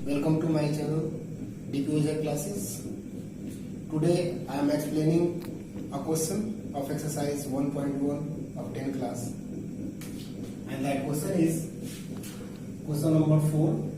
Welcome to my channel DPOJ classes. Today I am explaining a question of exercise 1.1 of 10 class, and that question is question number 4.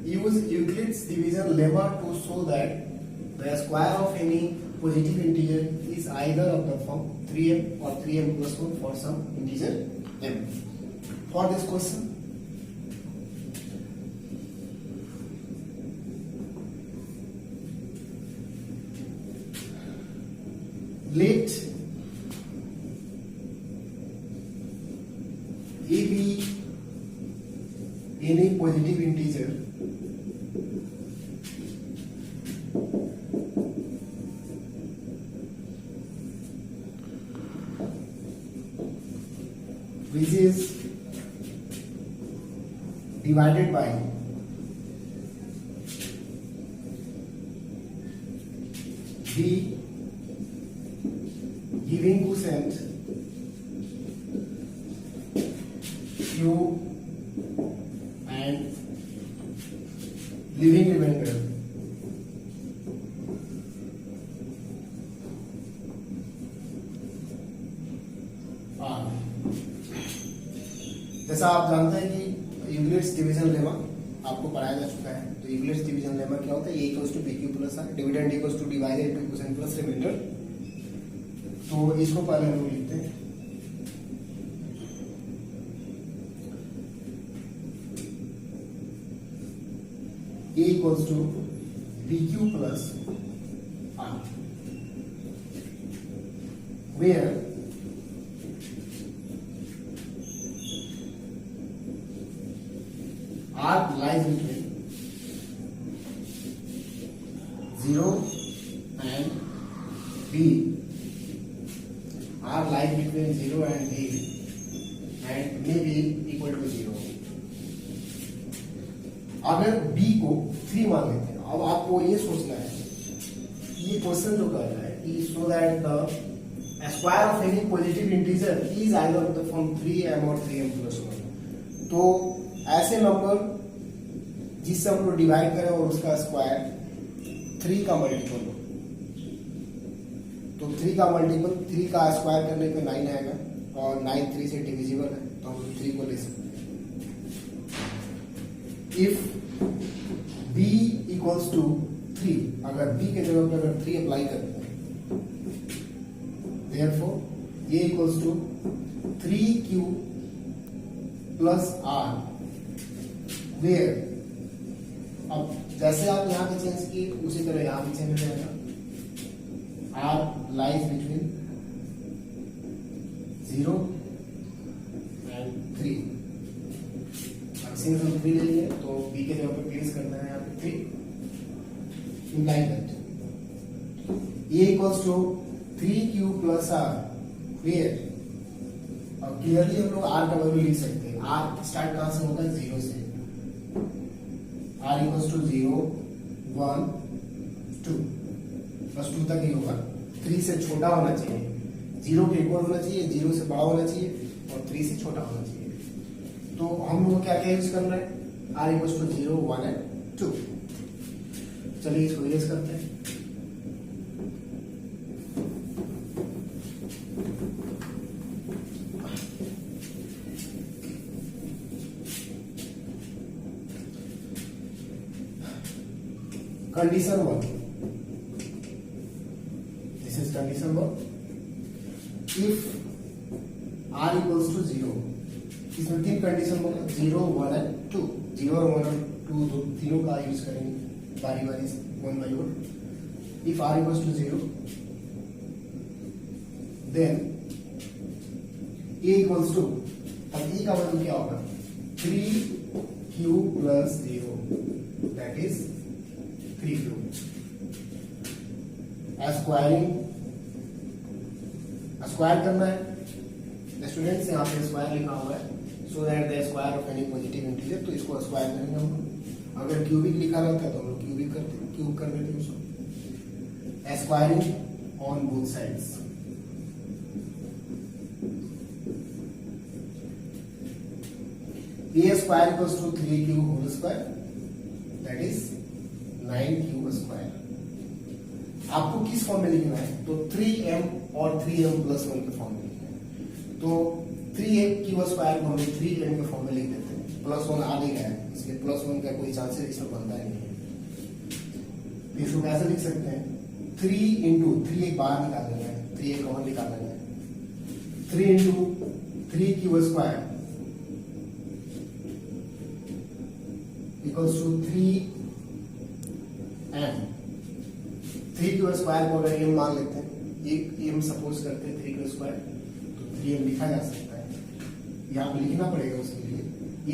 Use Euclid's division lemma to show that the square of any positive integer is either of the form 3m or 3m plus 1 for some integer m. For this question, let A be any positive integer which is divided by B giving quotient Q and leaving remainder R. जैसा आप जानते हैं कि Euclid's division lemma आपको पढ़ाया जा चुका है, तो यूक्लिड्स डिवीजन लेमा क्या होता है? A equals to B Q plus R, dividend equals to divided into quotient plus remainder. तो इसको पहले हम लोग लिखते हैं A equals to B Q plus R, where R lies between 0 and B. R lies between 0 and B and may be equal to 0. अगर B को 3 मान लेते हैं, अब आपको ये सोचना है, ये क्वेश्चन जो कर रहा है कि so that the square of any positive integer is either of the form 3m or 3m plus 1. तो ऐसे नंबर जिससे हम लोग डिवाइड करें और उसका स्क्वायर 3 का मल्टीपल हो, तो 3 का मल्टीपल 3 का स्क्वायर करने पे 9 आएगा और 9 3 से डिविजिबल है, तो हम लोग 3 को ले सकते हैं। इफ b इक्वल्स टू 3, अगर b के जगह पर अगर 3 अप्लाई करते हैं, therefore a equals to 3q plus r, where अब जैसे आप यहाँ पे चेंज किए उसी तरह यहाँ भी चेंज हो जाएगा। R लाइज बिटवीन 0 एंड 3, अब सिंस हम 3 ले लिए तो B के जगह पे प्लेस करते हैं यहाँ पे 3, implying that A equals to 3q plus r, where अब क्लियरली हम लोग R का वैल्यू लिख सकते हैं। R स्टार्ट कहां से होगा? 0 से। R इक्वल्स टू 0 1 2, बस 2 तक ही होगा। 3 से छोटा होना चाहिए, 0 के इक्वल होना चाहिए, 0 से बड़ा होना चाहिए और 3 से छोटा होना चाहिए। तो हम लोग क्या क्या यूज करना है? R equals to 0 1 and 2। चलिए इसको इरेज करते हैं। Condition 1, this is condition 1। If r equals to 0, इसमें 3 कंडीशन होगा, 0 1 एंड 2। 0 और 1 और 2 तीनों का यूज करेंगे बारी बारी से, 1 by 1। If r equals to 0, then a equals to, अब e का वैल्यू क्या होगा? 3q plus 0, that is 3q। Square करना है स्टूडेंट्स, यहाँ पे स्क्वायर लिखा हुआ है, so that the square of any positive integer, तो इसको स्क्वायर करेंगे हम। अगर क्यूबिक लिखा रहता है तो हम लोग क्यूबिक करते, क्यूब कर देते उसको। Squaring on both sides, a square equals to 3q whole square, that is 9 cube square. आपको किस फॉर्म में लिखना है? तो 3m और 3m प्लस 1 के फॉर्म में लिखना है। तो 3m क्यूब स्क्वायर को हम 3m के फॉर्म में लिख देते हैं, प्लस 1 आ नहीं गया है इसलिए प्लस 1 का कोई चांसेस इसमें बनता ही नहीं है। तो इसको कैसे लिख सकते हैं? 3 इंटू 3 एक बाहर निकाल लेना है, 3 एक कॉमन निकाल लेना है, 3 into 3 cube square equals to 3m। 3 cube square को अगर m मान लेते हैं, एक m सपोज करते हैं 3 क्यूब स्क्वायर, तो 3m लिखा जा सकता है। यहाँ पे लिखना पड़ेगा उसके लिए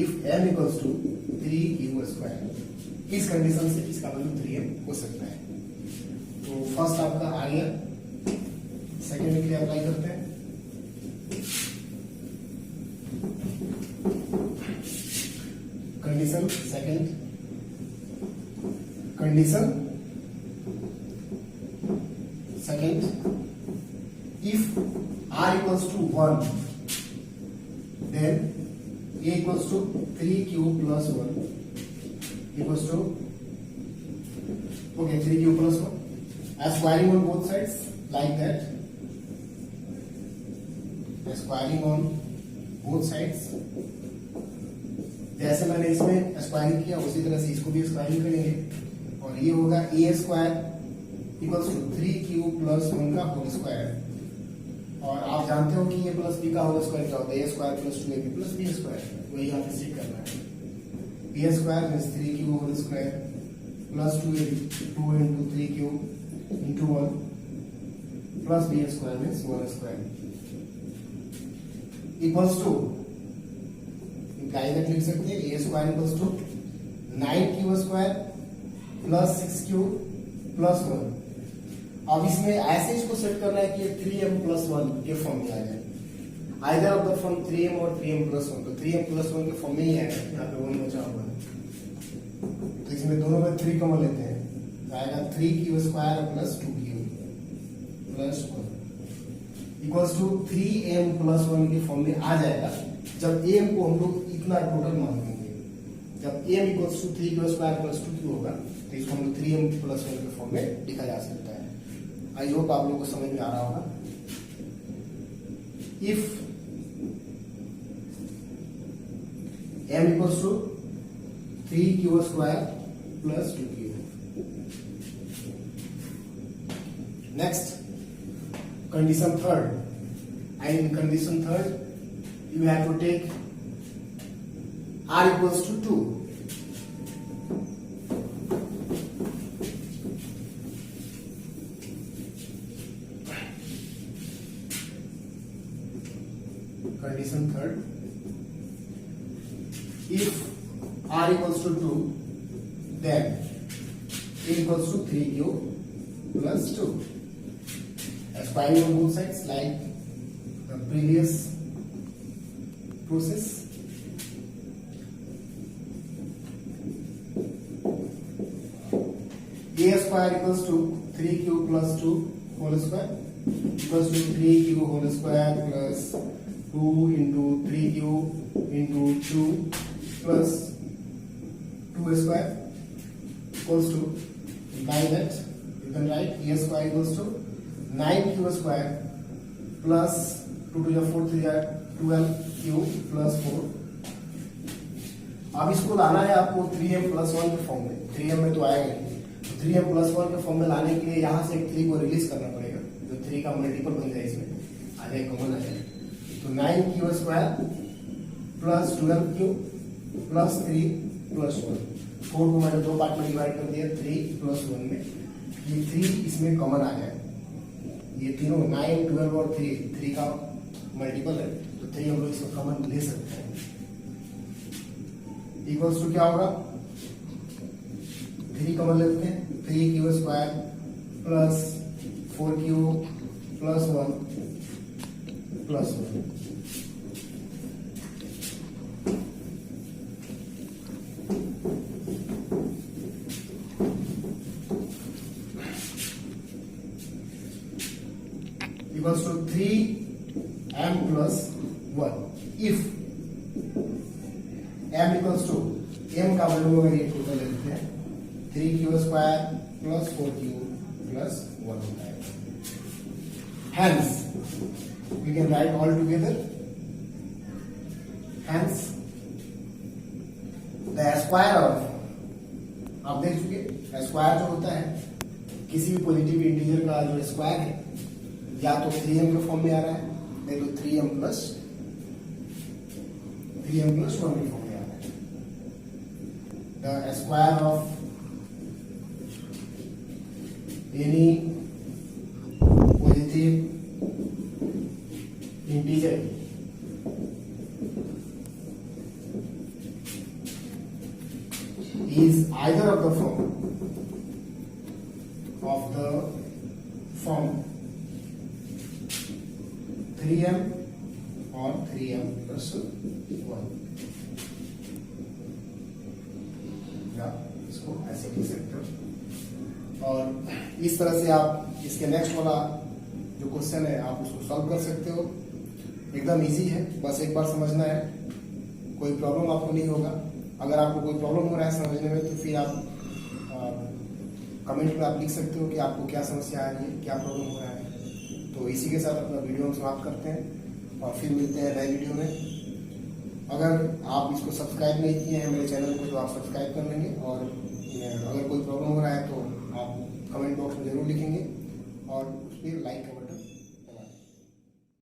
if m equals to 3 cube square, इस कंडीशन से इसका वैल्यू 3m हो सकता है। तो फर्स्ट आपका आ गया, सेकेंड के लिए अप्लाई करते हैं। Condition second, condition second, if r equals to 1 then a equals to 3 cube plus 1 equals to okay 3 cube plus 1, squaring on both sides like that, squaring on both sides। जैसे मैंने इसमें squaring किया उसी तरह से इसको भी स्क्वायरिंग करेंगे और ये होगा A square equals to 3 cube plus 1 का होल स्क्वायर। और आप जानते हो कि ये प्लस बी का होल स्क्वायर क्या होता है? A square plus 2ab plus B square, वही यहाँ पे चेक करना है। A square means 3 cube whole square plus 2ab 2 into 3 cube into 1 plus B square means 1 square equals to लिख सकते हैं A square equals to 9 cube square plus 6 cube plus 1। अब इसमें ऐसे इसको सेट करना है कि ये 3m प्लस 1 के फॉर्म में आ जाए, either of the form 3m और 3m प्लस 1। तो 3m प्लस 1 के फॉर्म में ही आएगा, यहाँ पे 1 बचा हुआ है तो इसमें दोनों में 3 कॉमन लेते हैं, आएगा 3 cube square plus 2 cube plus 1 equals to 3m plus 1 के फॉर्म में आ जाएगा जब m को हम लोग इतना टोटल मान देंगे। जब m equals to 3 cube square plus 2 cube होगा तो इसको हम लोग 3m प्लस 1 के फॉर्म में लिखा जा सकता है। आई होप आप लोगों को समझ में आ रहा होगा। If m equals to 3 cube square plus 2 cube. Next condition third, and in condition third you have to take r equals to 2। condition third, if r equals to 2 then a equals to 3 cube plus 2, squaring on both sides like the previous process। a square equals to 3 cube plus 2 whole square equals to 3 cube whole square plus 2 into 3 cube into 2 plus 2 square equals to, by that you can write a square equals to 9 cube square plus 2 to the 4 3 12 cube plus 4। अब इसको लाना है आपको 3m plus 1 के form में, 3m में तो आएगा नहीं, तो 3m प्लस 1 के फॉर्म में लाने के लिए यहाँ से एक 3 को रिलीज करना पड़ेगा, जो 3 का मल्टीपल बन जाए इसमें आ जाए, कॉमन आ जाए। तो 9 cube square plus 12 cube plus 3 plus 1। 4 को मैंने 2 पार्ट में डिवाइड कर दिया 3 प्लस 1 में, ये 3 इसमें कॉमन आ जाए। ये तीनों 9 12 और 3 का मल्टीपल है तो 3 हम लोग इसको कॉमन ले सकते हैं। इक्वल्स टू क्या होगा? 3 कॉमन लेते हैं, 3 cube square plus 4 cube plus 1 plus 1। equals to 3m plus 1 if m equals to m का वैल्यू अगर ये टोटल लेते हैं 3q square plus 4q plus 1 होता है। Hence, we can write all together. Hence, the square of, आप देख चुके स्क्वायर जो होता है किसी भी पॉजिटिव इंटीजर का जो स्क्वायर है या तो 3m के फॉर्म में आ रहा है, नहीं तो 3m प्लस 1 के फॉर्म में आ रहा है। The square of any positive integer is either of the form of 3m or 3m plus 1, या इसको ऐसे लिख सकते हो। और इस तरह से आप इसके नेक्स्ट वाला जो क्वेश्चन है आप उसको सॉल्व कर सकते हो। एकदम इजी है, बस एक बार समझना है, कोई प्रॉब्लम आपको नहीं होगा। अगर आपको कोई प्रॉब्लम हो रहा है समझने में तो फिर आप कमेंट में आप लिख सकते हो कि आपको क्या समस्या आ रही है, क्या प्रॉब्लम हो रहा है। तो इसी के साथ अपना वीडियो हम समाप्त करते हैं और फिर मिलते हैं नए वीडियो में। अगर आप इसको सब्सक्राइब नहीं किए हैं मेरे चैनल को तो आप सब्सक्राइब कर लेंगे, और अगर कोई प्रॉब्लम हो रहा है तो आप कमेंट बॉक्स में जरूर लिखेंगे और उस पर लाइक